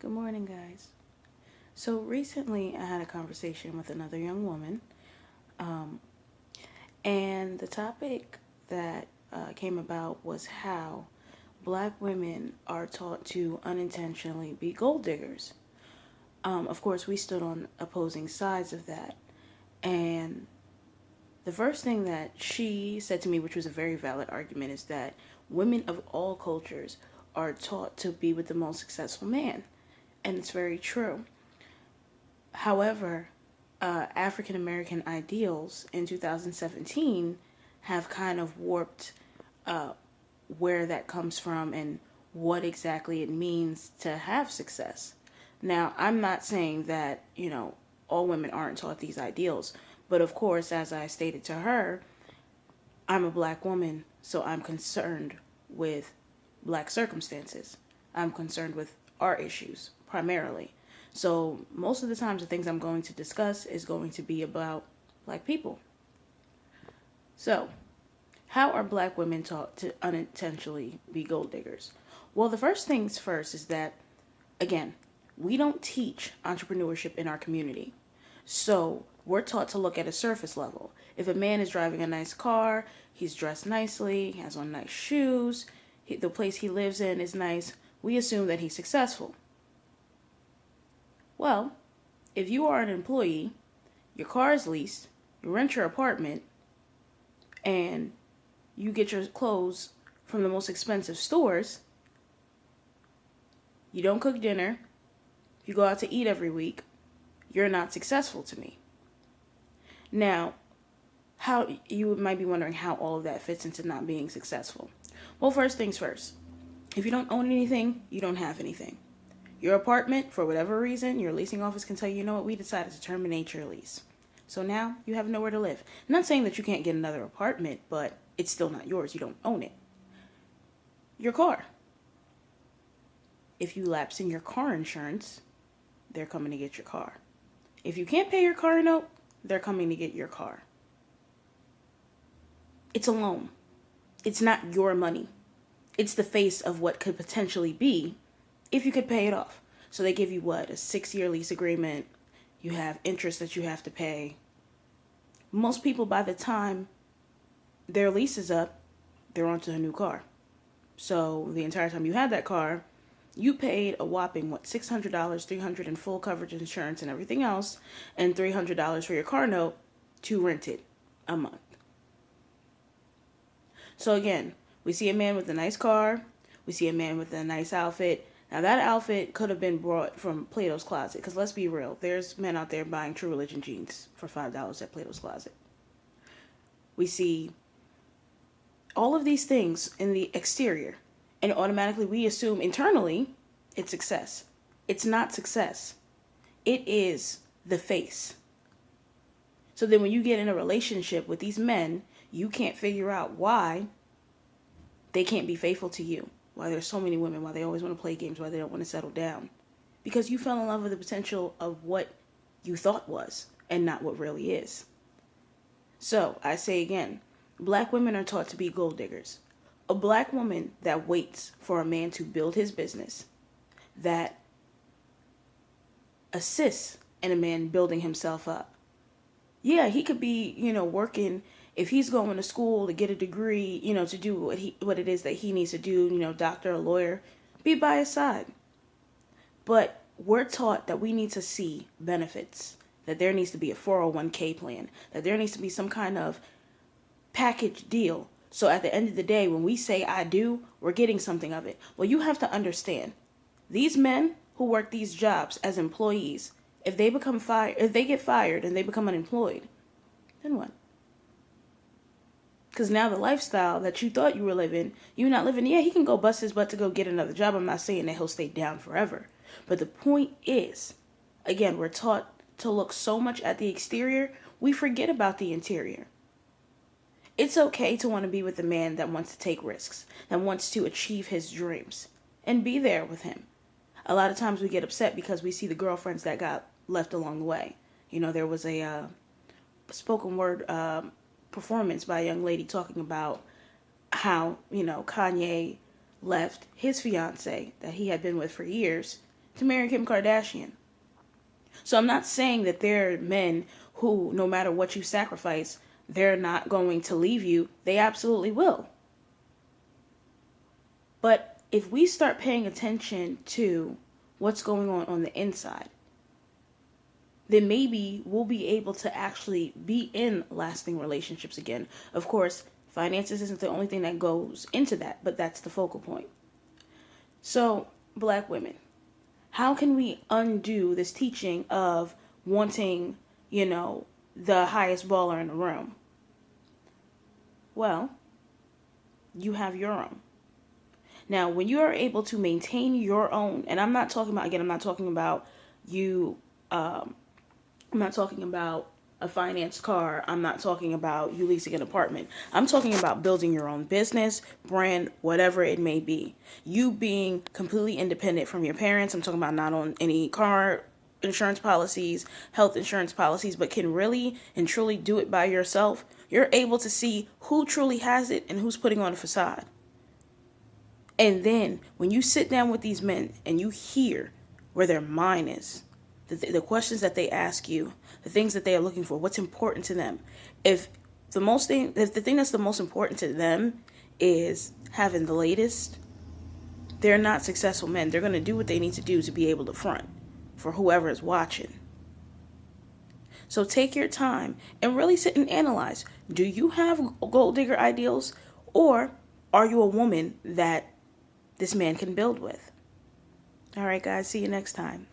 Good morning, guys. So recently I had a conversation with another young woman, um, and the topic that came about was how black women are taught to unintentionally be gold diggers. Of course, we stood on opposing sides of that, and the first thing that she said to me, which was a very valid argument, is that women of all cultures are taught to be with the most successful man. And it's very true. However, African American ideals in 2017 have kind of warped uh, where that comes from and what exactly it means to have success. Now, I'm not saying that, all women aren't taught these ideals, but of course, as I stated to her, I'm a black woman, so I'm concerned with black circumstances. I'm concerned with our issues primarily. So most of the times the things I'm going to discuss is going to be about black people. So, how are black women taught to unintentionally be gold diggers? Well, the first things first is that, again, we don't teach entrepreneurship in our community. So, we're taught to look at a surface level. If a man is driving a nice car, he's dressed nicely, he has on nice shoes, the place he lives in is nice, we assume that he's successful. Well, if you are an employee, your car is leased, you rent your apartment, and you get your clothes from the most expensive stores, you don't cook dinner, you go out to eat every week, you're not successful to me. Now, how you might be wondering how all of that fits into not being successful. Well, first things first. If you don't own anything, you don't have anything. Your apartment, for whatever reason, your leasing office can tell you, you know what, we decided to terminate your lease. So now you have nowhere to live. I'm not saying that you can't get another apartment, but it's still not yours. You don't own it. Your car. If you lapse in your car insurance, they're coming to get your car. If you can't pay your car note, they're coming to get your car. It's a loan. It's not your money. It's the face of what could potentially be if you could pay it off. So they give you what? A 6-year lease agreement. You have interest that you have to pay. Most people, by the time their lease is up, they're onto a new car. So the entire time you had that car, you paid a whopping, $600, $300 in full coverage insurance and everything else, and $300 for your car note to rent it a month. So again, we see a man with a nice car. We see a man with a nice outfit. Now that outfit could have been brought from Plato's Closet. Because let's be real, there's men out there buying True Religion jeans for $5 at Plato's Closet. We see all of these things in the exterior. And automatically we assume internally it's success. It's not success. It is the face. So then when you get in a relationship with these men, you can't figure out why they can't be faithful to you. Why there's so many women, why they always want to play games, why they don't want to settle down. Because you fell in love with the potential of what you thought was and not what really is. So, I say again, black women are taught to be gold diggers. A black woman that waits for a man to build his business, that assists in a man building himself up. Yeah, he could be, working. If he's going to school to get a degree, to do what it is that he needs to do, doctor or lawyer, be by his side. But we're taught that we need to see benefits, that there needs to be a 401k plan, that there needs to be some kind of package deal. So at the end of the day, when we say I do, we're getting something of it. Well, you have to understand, these men who work these jobs as employees, if they get fired and they become unemployed, then what? Because now the lifestyle that you thought you were living, you're not living. Yeah, he can go bust his butt to go get another job. I'm not saying that he'll stay down forever. But the point is, again, we're taught to look so much at the exterior, we forget about the interior. It's okay to want to be with a man that wants to take risks, that wants to achieve his dreams, and be there with him. A lot of times we get upset because we see the girlfriends that got left along the way. There was a spoken word performance by a young lady talking about how, Kanye left his fiance that he had been with for years to marry Kim Kardashian. So I'm not saying that there are men who, no matter what you sacrifice, they're not going to leave you. They absolutely will. But if we start paying attention to what's going on the inside, then maybe we'll be able to actually be in lasting relationships again. Of course, finances isn't the only thing that goes into that, but that's the focal point. So, black women, how can we undo this teaching of wanting, the highest baller in the room? Well, you have your own. Now, when you are able to maintain your own, and I'm not talking about you, I'm not talking about a financed car. I'm not talking about you leasing an apartment. I'm talking about building your own business, brand, whatever it may be. You being completely independent from your parents. I'm talking about not on any car insurance policies, health insurance policies, but can really and truly do it by yourself. You're able to see who truly has it and who's putting on a facade. And then when you sit down with these men and you hear where their mind is, the questions that they ask you, the things that they are looking for, what's important to them. If the thing that's the most important to them is having the latest, they're not successful men. They're going to do what they need to do to be able to front for whoever is watching. So take your time and really sit and analyze. Do you have gold digger ideals, or are you a woman that this man can build with? All right, guys, see you next time.